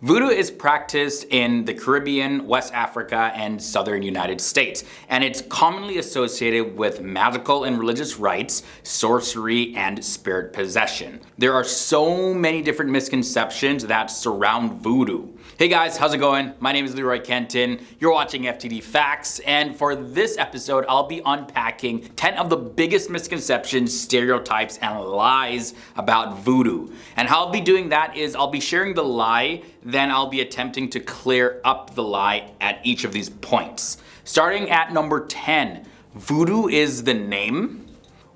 Voodoo is practiced in the Caribbean, West Africa, and southern United States, and it's commonly associated with magical and religious rites, sorcery, and spirit possession. There are so many different misconceptions that surround voodoo. Hey guys, how's it going? My name is Leroy Kenton. You're watching FTD Facts, and for this episode, I'll be unpacking 10 of the biggest misconceptions, stereotypes, and lies about voodoo. And how I'll be doing that is I'll be sharing the lie, then I'll be attempting to clear up the lie at each of these points. Starting at number 10, voodoo is the name.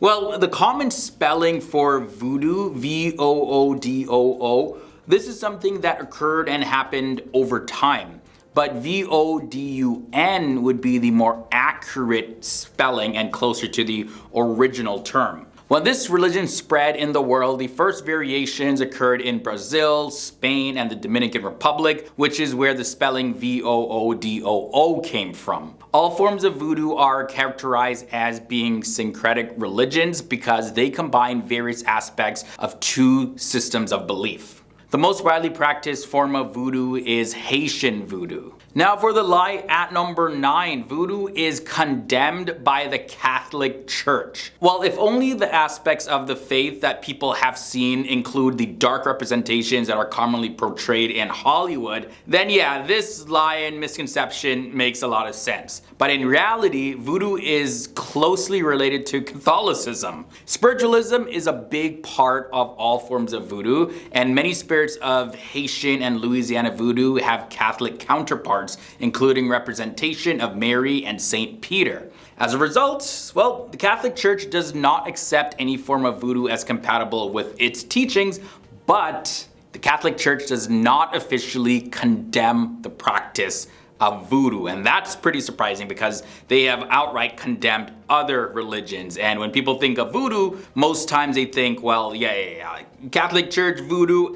Well, the common spelling for voodoo, V-O-O-D-O-O, this is something that occurred and happened over time. But V-O-D-U-N would be the more accurate spelling and closer to the original term. When this religion spread in the world, the first variations occurred in Brazil, Spain, and the Dominican Republic, which is where the spelling V-O-O-D-O-O came from. All forms of voodoo are characterized as being syncretic religions because they combine various aspects of two systems of belief. The most widely practiced form of voodoo is Haitian voodoo. Now for the lie at number 9, voodoo is condemned by the Catholic Church. Well, if only the aspects of the faith that people have seen include the dark representations that are commonly portrayed in Hollywood, then yeah, this lie and misconception makes a lot of sense. But in reality, voodoo is closely related to Catholicism. Spiritualism is a big part of all forms of voodoo, and many spirits of Haitian and Louisiana voodoo have Catholic counterparts, including representation of Mary and Saint Peter. As a result, well, the Catholic Church does not accept any form of voodoo as compatible with its teachings, but the Catholic Church does not officially condemn the practice of voodoo, and that's pretty surprising because they have outright condemned other religions. And when people think of voodoo, most times they think, well, yeah, Catholic Church, voodoo,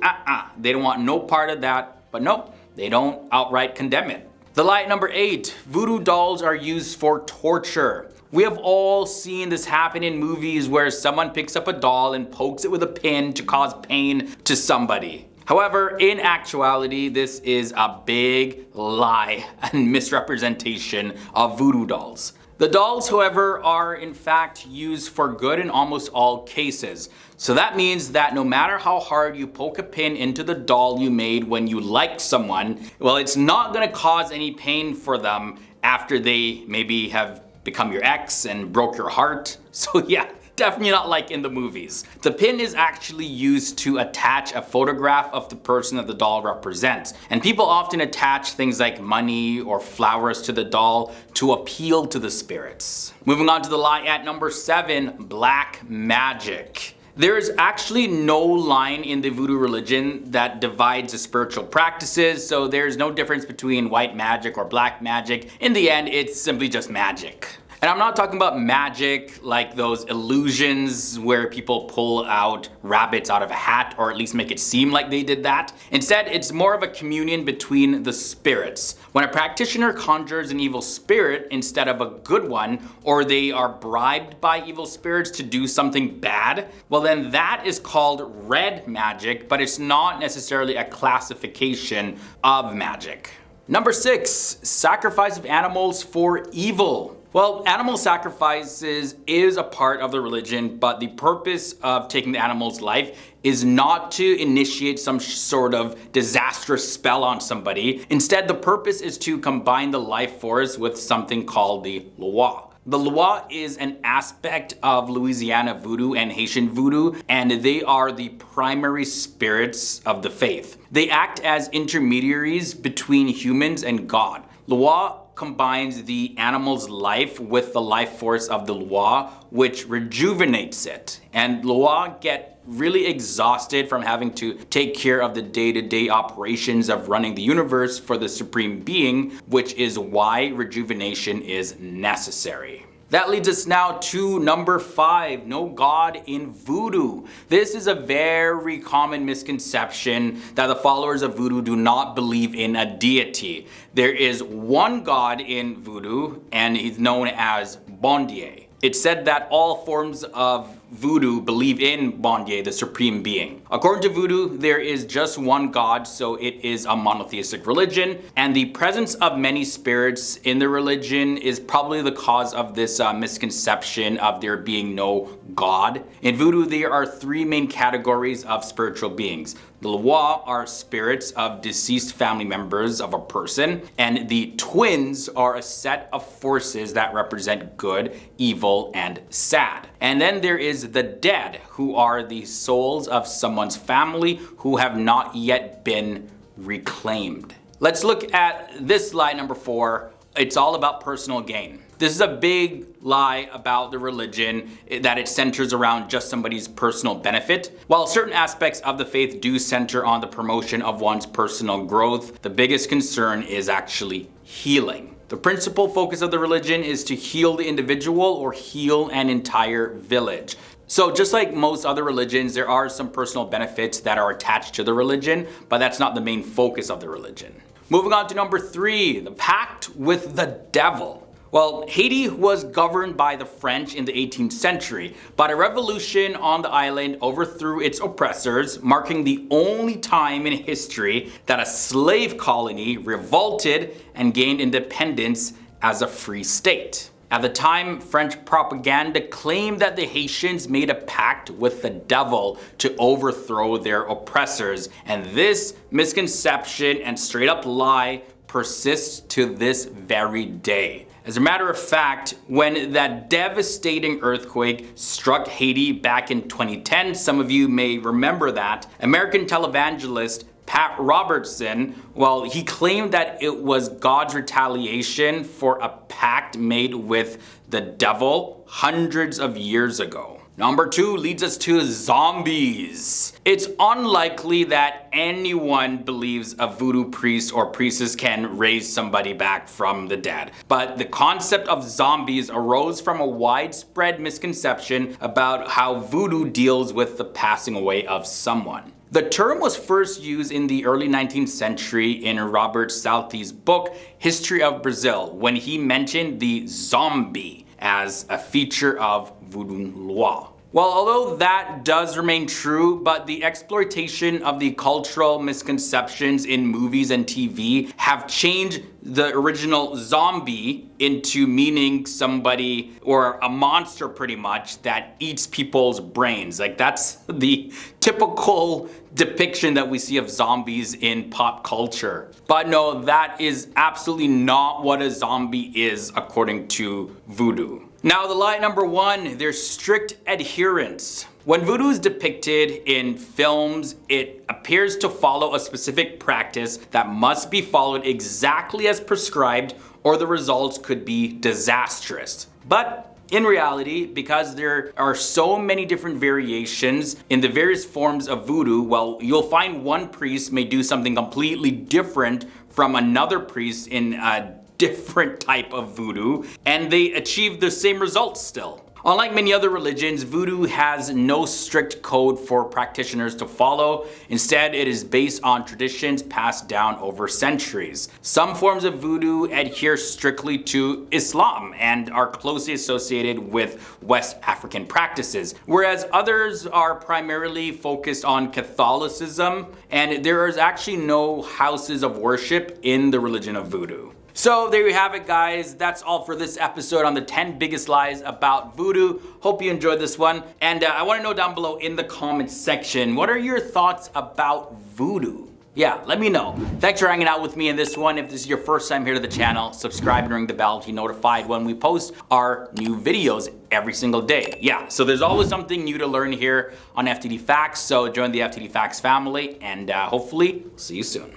they don't want no part of that. But nope, they don't outright condemn it. The lie at number 8, voodoo dolls are used for torture. We have all seen this happen in movies where someone picks up a doll and pokes it with a pin to cause pain to somebody. However, in actuality, this is a big lie and misrepresentation of voodoo dolls. The dolls, however, are in fact used for good in almost all cases. So that means that no matter how hard you poke a pin into the doll you made when you liked someone, well, it's not gonna cause any pain for them after they maybe have become your ex and broke your heart. So yeah, definitely not like in the movies. The pin is actually used to attach a photograph of the person that the doll represents. And people often attach things like money or flowers to the doll to appeal to the spirits. Moving on to the lie at number 7, black magic. There is actually no line in the voodoo religion that divides the spiritual practices, so there's no difference between white magic or black magic. In the end, it's simply just magic. And I'm not talking about magic like those illusions where people pull out rabbits out of a hat, or at least make it seem like they did that. Instead, it's more of a communion between the spirits. When a practitioner conjures an evil spirit instead of a good one, or they are bribed by evil spirits to do something bad, well then that is called red magic, but it's not necessarily a classification of magic. Number 6, sacrifice of animals for evil. Well, animal sacrifices is a part of the religion, but the purpose of taking the animal's life is not to initiate some sort of disastrous spell on somebody. Instead, the purpose is to combine the life force with something called the Loa. The Loa is an aspect of Louisiana voodoo and Haitian voodoo, and they are the primary spirits of the faith. They act as intermediaries between humans and God. Loa combines the animal's life with the life force of the Loa, which rejuvenates it. And Loa get really exhausted from having to take care of the day-to-day operations of running the universe for the Supreme Being, which is why rejuvenation is necessary. That leads us now to number 5, no God in voodoo. This is a very common misconception that the followers of voodoo do not believe in a deity. There is one God in voodoo, and he's known as Bon Dieu. It's said that all forms of Voodoo believe in Bon Dieu, the supreme being. According to Voodoo, there is just one God, so it is a monotheistic religion, and the presence of many spirits in the religion is probably the cause of this misconception of there being no God. In Voodoo, there are three main categories of spiritual beings. The Loa are spirits of deceased family members of a person, and the twins are a set of forces that represent good, evil, and sad. And then there is the dead, who are the souls of someone's family who have not yet been reclaimed. Let's look at this lie number 4. It's all about personal gain. This is a big lie about the religion, that it centers around just somebody's personal benefit. While certain aspects of the faith do center on the promotion of one's personal growth, the biggest concern is actually healing. The principal focus of the religion is to heal the individual or heal an entire village. So just like most other religions, there are some personal benefits that are attached to the religion, but that's not the main focus of the religion. Moving on to number 3, the pact with the devil. Well, Haiti was governed by the French in the 18th century, but a revolution on the island overthrew its oppressors, marking the only time in history that a slave colony revolted and gained independence as a free state. At the time, French propaganda claimed that the Haitians made a pact with the devil to overthrow their oppressors, and this misconception and straight up lie persists to this very day. As a matter of fact, when that devastating earthquake struck Haiti back in 2010, some of you may remember that, American televangelist Pat Robertson, well, he claimed that it was God's retaliation for a pact made with the devil hundreds of years ago. Number 2 leads us to zombies. It's unlikely that anyone believes a voodoo priest or priestess can raise somebody back from the dead. But the concept of zombies arose from a widespread misconception about how voodoo deals with the passing away of someone. The term was first used in the early 19th century in Robert Southey's book, History of Brazil, when he mentioned the zombie as a feature of voodoo lore. Well, although that does remain true, but the exploitation of the cultural misconceptions in movies and TV have changed the original zombie into meaning somebody or a monster pretty much that eats people's brains. Like that's the typical depiction that we see of zombies in pop culture. But no, that is absolutely not what a zombie is according to voodoo. Now the lie number 1, there's strict adherence. When voodoo is depicted in films, it appears to follow a specific practice that must be followed exactly as prescribed, or the results could be disastrous. But in reality, because there are so many different variations in the various forms of voodoo, well, you'll find one priest may do something completely different from another priest in a different type of voodoo, and they achieve the same results still. Unlike many other religions, voodoo has no strict code for practitioners to follow. Instead, it is based on traditions passed down over centuries. Some forms of voodoo adhere strictly to Islam and are closely associated with West African practices, whereas others are primarily focused on Catholicism, and there is actually no houses of worship in the religion of voodoo. So there you have it, guys. That's all for this episode on the 10 biggest lies about voodoo. Hope you enjoyed this one. And I want to know down below in the comments section, what are your thoughts about voodoo? Yeah, let me know. Thanks for hanging out with me in this one. If this is your first time here to the channel, subscribe and ring the bell to be notified when we post our new videos every single day. Yeah, so there's always something new to learn here on FTD Facts. So join the FTD Facts family, and hopefully see you soon.